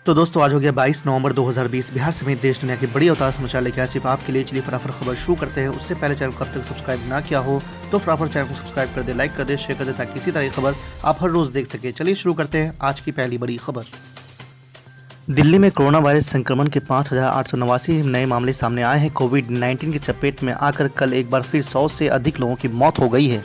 तो दोस्तों आज हो गया 22 नवंबर 2020। बिहार समेत देश दुनिया की बड़ी अवतार समाचार लेके आए सिर्फ आपके लिए। चलिए फटाफट खबर शुरू करते हैं। उससे पहले चैनल को अब तक सब्सक्राइब ना किया हो तो फटाफट चैनल को सब्सक्राइब कर दे, लाइक कर दे, शेयर कर दे ताकि इसी तरह की खबर आप हर रोज देख सके। चलिए शुरू करते हैं आज की पहली बड़ी खबर। दिल्ली में कोरोना वायरस संक्रमण के 5,889 नए मामले सामने आए हैं। कोविड-19 की चपेट में आकर कल एक बार फिर 100 से अधिक लोगों की मौत हो गई है।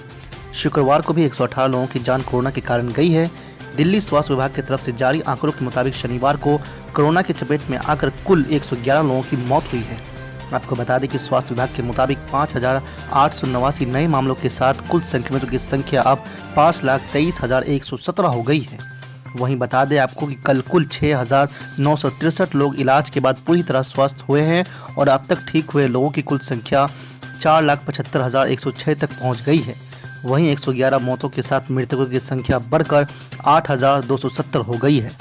शुक्रवार को भी 118 लोगों की जान कोरोना के कारण गई है। दिल्ली स्वास्थ्य विभाग की तरफ से जारी आंकड़ों के मुताबिक शनिवार को कोरोना की चपेट में आकर कुल 111 लोगों की मौत हुई है। आपको बता दें कि स्वास्थ्य विभाग के मुताबिक 5,889 नए मामलों के साथ कुल संक्रमितों की संख्या अब 5,23,117 हो गई है। वहीं बता दें आपको कि कल कुल 6,963 लोग इलाज के बाद पूरी तरह स्वस्थ हुए हैं और अब तक ठीक हुए लोगों की कुल संख्या 4,75,106 तक पहुंच गई है। वहीं 111 मौतों के साथ मृतकों की संख्या बढ़कर 8,270 हो गई है।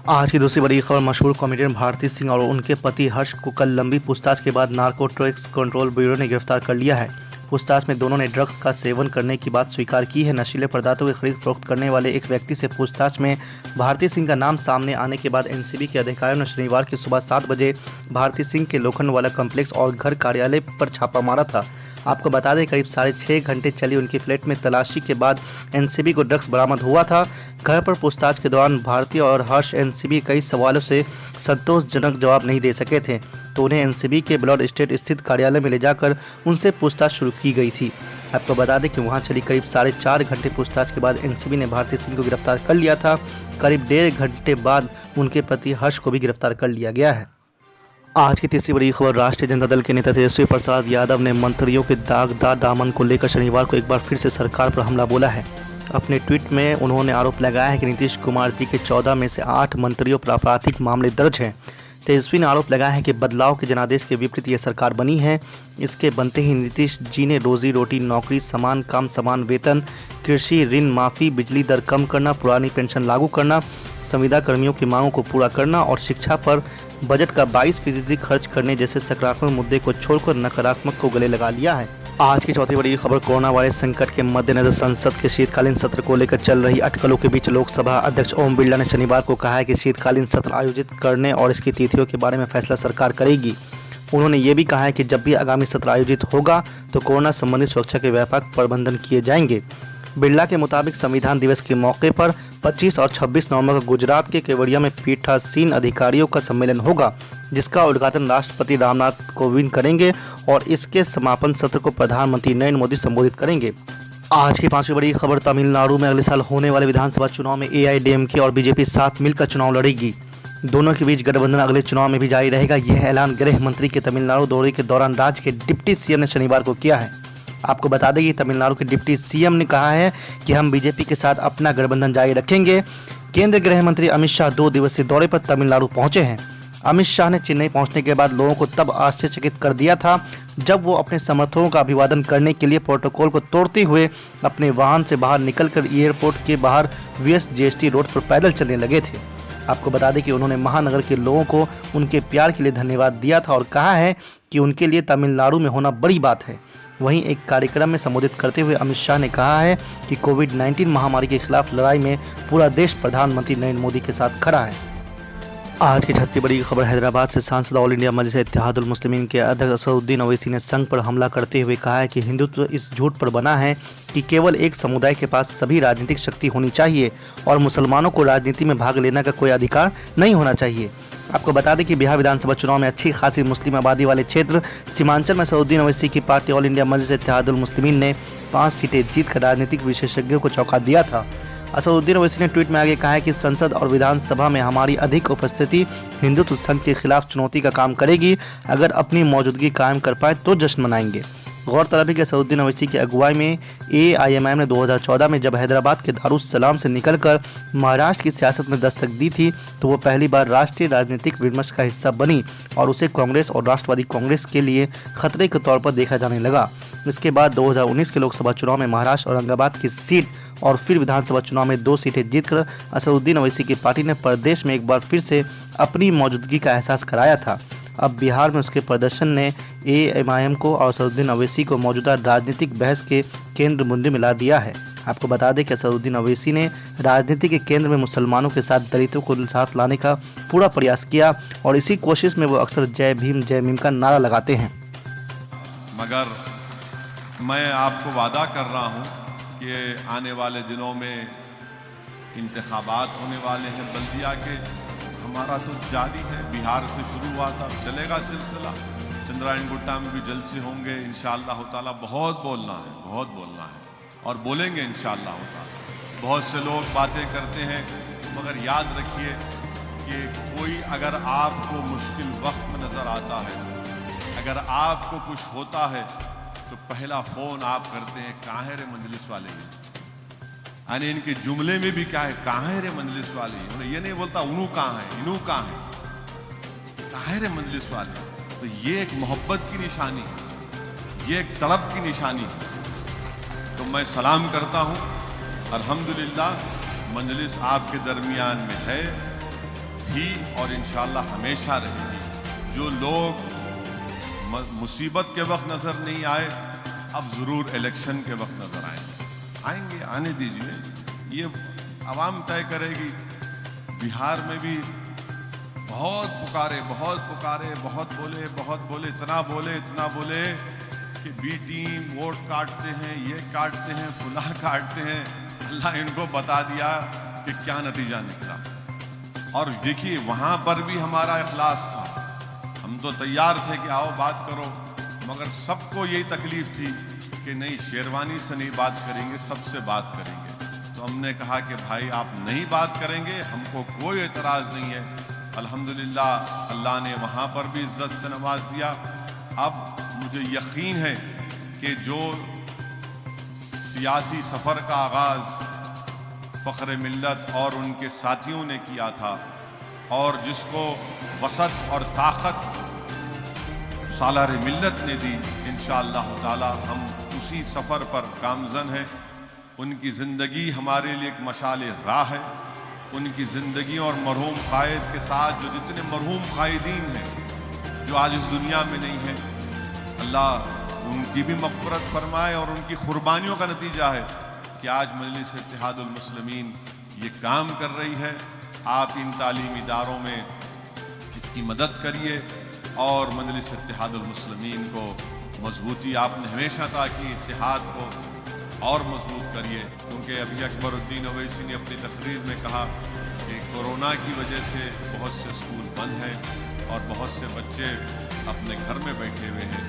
आज की दूसरी बड़ी खबर, मशहूर कॉमेडियन भारती सिंह और उनके पति हर्ष को कल लंबी पूछताछ के बाद नार्कोटिक्स कंट्रोल ब्यूरो ने गिरफ्तार कर लिया है। पूछताछ में दोनों ने ड्रग्स का सेवन करने की बात स्वीकार की है। नशीले पदार्थों की खरीद फरोख्त करने वाले एक व्यक्ति से पूछताछ में भारती सिंह का नाम सामने आने के बाद एनसीबी के अधिकारियों ने शनिवार की सुबह 7 बजे भारती सिंह के लोखंडवाला कॉम्प्लेक्स और घर कार्यालय पर छापा मारा था। आपको बता दें करीब 6.5 घंटे चली उनकी फ्लैट में तलाशी के बाद एनसीबी को ड्रग्स बरामद हुआ था। घर पर पूछताछ के दौरान भारती और हर्ष एनसीबी कई सवालों से संतोषजनक जवाब नहीं दे सके थे, तो उन्हें एनसीबी के ब्लॉड स्टेट स्थित कार्यालय में ले जाकर उनसे पूछताछ शुरू की गई थी। आपको बता दें कि वहां चली करीब 4.5 घंटे पूछताछ के बाद एनसीबी ने भारती सिंह को गिरफ्तार कर लिया था। करीब 1.5 घंटे बाद उनके पति हर्ष को भी गिरफ्तार कर लिया गया है। आज की तीसरी बड़ी खबर, राष्ट्रीय जनता दल के नेता तेजस्वी प्रसाद यादव ने मंत्रियों के दागदार दामन को लेकर शनिवार को एक बार फिर से सरकार पर हमला बोला है। अपने ट्वीट में उन्होंने आरोप लगाया है कि नीतीश कुमार जी के 14 में से 8 मंत्रियों पर आपराधिक मामले दर्ज हैं। तेजस्वी ने आरोप लगाया है कि बदलाव के जनादेश के विपरीत यह सरकार बनी है। इसके बनते ही नीतीश जी ने रोजी रोटी, नौकरी, समान काम समान वेतन, कृषि ऋण माफ़ी, बिजली दर कम करना, पुरानी पेंशन लागू करना, संविदा कर्मियों की मांगों को पूरा करना और शिक्षा पर बजट का 22% खर्च करने जैसे सकारात्मक मुद्दे को छोड़कर नकारात्मक को गले लगा लिया है। आज की चौथी बड़ी खबर, कोरोना वायरस संकट के मद्देनजर संसद के शीतकालीन सत्र को लेकर चल रही अटकलों के बीच लोकसभा अध्यक्ष ओम बिरला ने शनिवार को कहा है कि शीतकालीन सत्र आयोजित करने और इसकी तिथियों के बारे में फैसला सरकार करेगी। उन्होंने ये भी कहा है कि जब भी आगामी सत्र आयोजित होगा तो कोरोना संबंधी सुरक्षा के व्यापक प्रबंधन किए जाएंगे। बिरला के मुताबिक संविधान दिवस के मौके पर 25 और 26 नवंबर को गुजरात के केवड़िया में पीठासीन अधिकारियों का सम्मेलन होगा, जिसका उद्घाटन राष्ट्रपति रामनाथ कोविंद करेंगे और इसके समापन सत्र को प्रधानमंत्री नरेंद्र मोदी संबोधित करेंगे। आज की पांचवी बड़ी खबर, तमिलनाडु में अगले साल होने वाले विधानसभा चुनाव में एआईएडीएमके और बीजेपी साथ मिलकर चुनाव लड़ेगी। दोनों के बीच गठबंधन अगले चुनाव में भी जारी रहेगा। यह ऐलान गृह मंत्री के तमिलनाडु दौरे के दौरान राज्य के डिप्टी सीएम ने शनिवार को किया है। आपको बता दें कि तमिलनाडु के डिप्टी सीएम ने कहा है कि हम बीजेपी के साथ अपना गठबंधन जारी रखेंगे। केंद्रीय गृह मंत्री अमित शाह 2 दिवसीय दौरे पर तमिलनाडु पहुंचे हैं। अमित शाह ने चेन्नई पहुंचने के बाद लोगों को तब आश्चर्यचकित कर दिया था जब वो अपने समर्थकों का अभिवादन करने के लिए प्रोटोकॉल को तोड़ते हुए अपने वाहन से बाहर निकलकर एयरपोर्ट के बाहर वीएसजीएसटी रोड पर पैदल चलने लगे थे। आपको बता दें कि उन्होंने महानगर के लोगों को उनके प्यार के लिए धन्यवाद दिया था और कहा है कि उनके लिए तमिलनाडु में होना बड़ी बात है। वहीं एक कार्यक्रम में संबोधित करते हुए अमित शाह ने कहा है कि कोविड-19 महामारी के खिलाफ लड़ाई में पूरा देश प्रधानमंत्री नरेंद्र मोदी के साथ खड़ा है। आज की छठी बड़ी खबर, हैदराबाद से सांसद ऑल इंडिया मजलिस इत्तेहादुल मुस्लिमीन के अध्यक्ष असदुद्दीन ओवैसी ने संघ पर हमला करते हुए कहा है कि हिंदुत्व इस झूठ पर बना है कि केवल एक समुदाय के पास सभी राजनीतिक शक्ति होनी चाहिए और मुसलमानों को राजनीति में भाग लेने का कोई अधिकार नहीं होना चाहिए। आपको बता दें कि बिहार विधानसभा चुनाव में अच्छी खासी मुस्लिम आबादी वाले क्षेत्र सीमांचल में असदुद्दीन ओवैसी की पार्टी ऑल इंडिया मजलिस इत्तेहादुल मुस्लिमीन ने 5 सीटें जीतकर राजनीतिक विशेषज्ञों को चौंका दिया था। असदुद्दीन ओवैसी ने ट्वीट में आगे कहा है कि संसद और विधानसभा में हमारी अधिक उपस्थिति हिंदुत्व संघ के खिलाफ चुनौती का काम करेगी। अगर अपनी मौजूदगी कायम कर पाए तो जश्न मनाएंगे। गौरतलब है कि असदुद्दीन ओवैसी की अगुवाई में एआईएमआईएम ने 2014 में जब हैदराबाद के दारुस्सलाम से निकलकर महाराष्ट्र की सियासत में दस्तक दी थी तो वो पहली बार राष्ट्रीय राजनीतिक विमर्श का हिस्सा बनी और उसे कांग्रेस और राष्ट्रवादी कांग्रेस के लिए खतरे के तौर पर देखा जाने लगा। इसके बाद 2019 के लोकसभा चुनाव में महाराष्ट्र औरंगाबाद की सीट और फिर विधानसभा चुनाव में 2 सीटें जीतकर असदुद्दीन ओवैसी की पार्टी ने प्रदेश में एक बार फिर से अपनी मौजूदगी का एहसास कराया था। अब बिहार में उसके प्रदर्शन ने एआईएमआईएम को और असदुद्दीन ओवैसी को मौजूदा राजनीतिक बहस के केंद्र मुद्दे में ला दिया है। आपको बता दें कि असदुद्दीन ओवैसी ने राजनीति के केंद्र में मुसलमानों के साथ दलितों को साथ लाने का पूरा प्रयास किया और इसी कोशिश में वो अक्सर जय भीम का नारा लगाते हैं। मगर मैं आपको वादा कर रहा हूं कि आने वाले दिनों में इंतखाबात होने वाले हैं बल्दिया के। हमारा तो जारी है, बिहार से शुरू हुआ था, चलेगा सिलसिला। चंद्रायन गुट्टा में भी जल्द से होंगे इंशाअल्लाह ताला। बहुत बोलना है और बोलेंगे इंशाअल्लाह ताला। बहुत से लोग बातें करते हैं, मगर याद रखिए कि कोई अगर आपको मुश्किल वक्त में नज़र आता है, अगर आपको कुछ होता है, तो पहला फ़ोन आप करते हैं कहाँ है रे मंजलिस वाले। यानी इनके जुमले में भी क्या है, कहाँ है रे मंजलिस वाले। उन्हें ये नहीं बोलता उनू कहाँ है, इनू कहाँ है, कहाँ है रे मंजलिस वाले। तो ये एक मोहब्बत की निशानी है, ये एक तड़प की निशानी है। तो मैं सलाम करता हूँ, अल्हम्दुलिल्लाह मंजलिस आपके दरमियान में है, थी और इंशाअल्लाह हमेशा रहेगी। जो लोग मुसीबत के वक्त नज़र नहीं आए, अब ज़रूर इलेक्शन के वक्त नज़र आएंगे। आने दीजिए, ये आवाम तय करेगी। बिहार में भी बहुत पुकारे, बहुत बोले, इतना बोले कि बी टीम वोट काटते हैं, ये काटते हैं, फुला काटते हैं। अल्लाह इनको बता दिया कि क्या नतीजा निकला। और देखिए वहाँ पर भी हमारा इखलास था, हम तो तैयार थे कि आओ बात करो, मगर सबको यही तकलीफ थी कि नहीं, शेरवानी से नहीं बात करेंगे, सबसे बात करेंगे। तो हमने कहा कि भाई आप नहीं बात करेंगे, हमको कोई एतराज़ नहीं है। अल्हम्दुलिल्लाह अल्लाह ने वहाँ पर भी इज़्ज़त से नवाज दिया। अब मुझे यकीन है कि जो सियासी सफ़र का आगाज़ फ़ख्र मिल्लत और उनके साथियों ने किया था, और जिसको वसत और ताकत सालार मिल्लत ने दी, इंशाअल्लाह ताला हम उसी सफ़र पर गामज़न हैं। उनकी ज़िंदगी हमारे लिए एक मशाल राह है। उनकी ज़िंदगी और मरहूम क़ायद के साथ जो जितने मरहूम क़ायदीन हैं जो आज इस दुनिया में नहीं हैं, अल्लाह उनकी भी मग़फ़िरत फ़रमाए। और उनकी क़ुरबानियों का नतीजा है कि आज मजलिस इत्तेहादुल मुस्लिमीन ये काम कर रही है। आप इन तालीमी इदारों में इसकी मदद करिए और मजलिस इत्तेहादुल मुस्लिमीन को मजबूती आपने हमेशा था कि इत्तेहाद को और मजबूत करिए। क्योंकि अभी अकबरुद्दीन ओवैसी ने अपनी तकरीर में कहा कि कोरोना की वजह से बहुत से स्कूल बंद हैं और बहुत से बच्चे अपने घर में बैठे हुए हैं।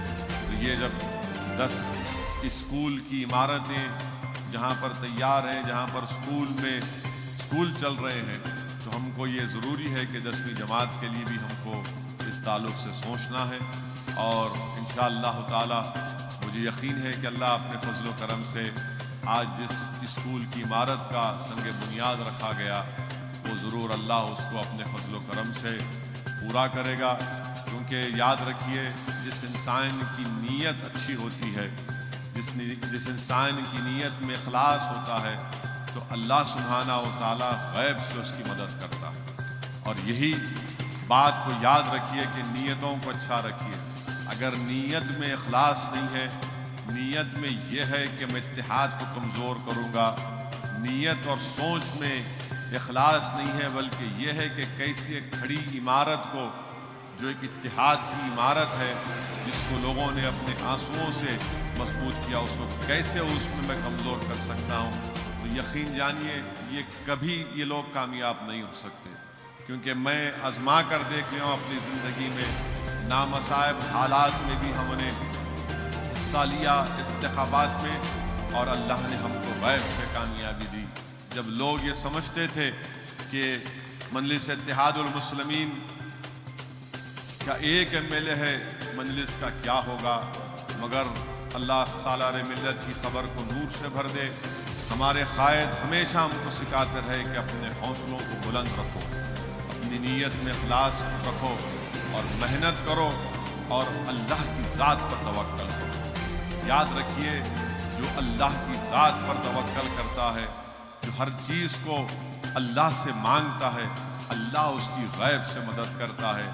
तो ये जब 10 स्कूल की इमारतें जहाँ पर तैयार हैं, जहाँ पर स्कूल चल रहे हैं, तो हमको ये ज़रूरी है कि 10वीं जमात के लिए भी हमको इस ताल्लुक़ से सोचना है। और इंशाअल्लाह ताला मुझे यकीन है कि अल्लाह अपने फजल करम से आज जिस स्कूल की इमारत का संग बुनियाद रखा गया, वो ज़रूर अल्लाह उसको अपने फजल करम से पूरा करेगा। क्योंकि याद रखिए, जिस इंसान की नीयत अच्छी होती है, जिस इंसान की नीयत में इखलास होता है, तो अल्लाह सुब्हाना व तआला गैब से उसकी मदद करता है। और यही बात को याद रखिए कि नीयतों को अच्छा रखिए। अगर नीयत में इखलास नहीं है, नीयत में यह है कि मैं इत्तेहाद को कमज़ोर करूँगा, नीयत और सोच में इखलास नहीं है, बल्कि यह है कि कैसी एक खड़ी इमारत को, जो एक इत्तेहाद की इमारत है जिसको लोगों ने अपने आंसुओं से मजबूत किया, उसको कैसे उसमें मैं कमज़ोर कर सकता हूँ। तो यकीन जानिए ये कभी ये लोग कामयाब नहीं हो सकते। क्योंकि मैं आज़मा कर देख लिया हूँ अपनी ज़िंदगी में, नामसाइब हालात में भी हमने हिस्सा लिया इंतखाबात में, और अल्लाह ने हमको गैब से कामयाबी दी। जब लोग ये समझते थे कि मजलिस इत्तेहादुल मुस्लिमीन का एक MLA है, मजलिस का क्या होगा, मगर अल्लाह सालार मिल्लत की खबर को नूर से भर दे। हमारे क़ायद हमेशा हमको सिखाते रहे कि अपने हौसलों को बुलंद रखो, अपनी नीयत में इखलास रखो और मेहनत करो और अल्लाह की ज़ात पर तवक्कल करो। याद रखिए, जो अल्लाह की ज़ात पर तवक्कल करता है, जो हर चीज़ को अल्लाह से मांगता है, अल्लाह उसकी गैब से मदद करता है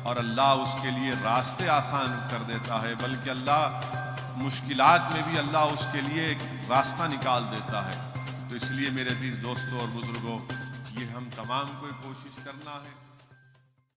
और अल्लाह उसके लिए रास्ते आसान कर देता है। बल्कि अल्लाह मुश्किलात में भी अल्लाह उसके लिए एक रास्ता निकाल देता है। तो इसलिए मेरे अजीज दोस्तों और बुजुर्गों, ये हम तमाम को कोशिश करना है।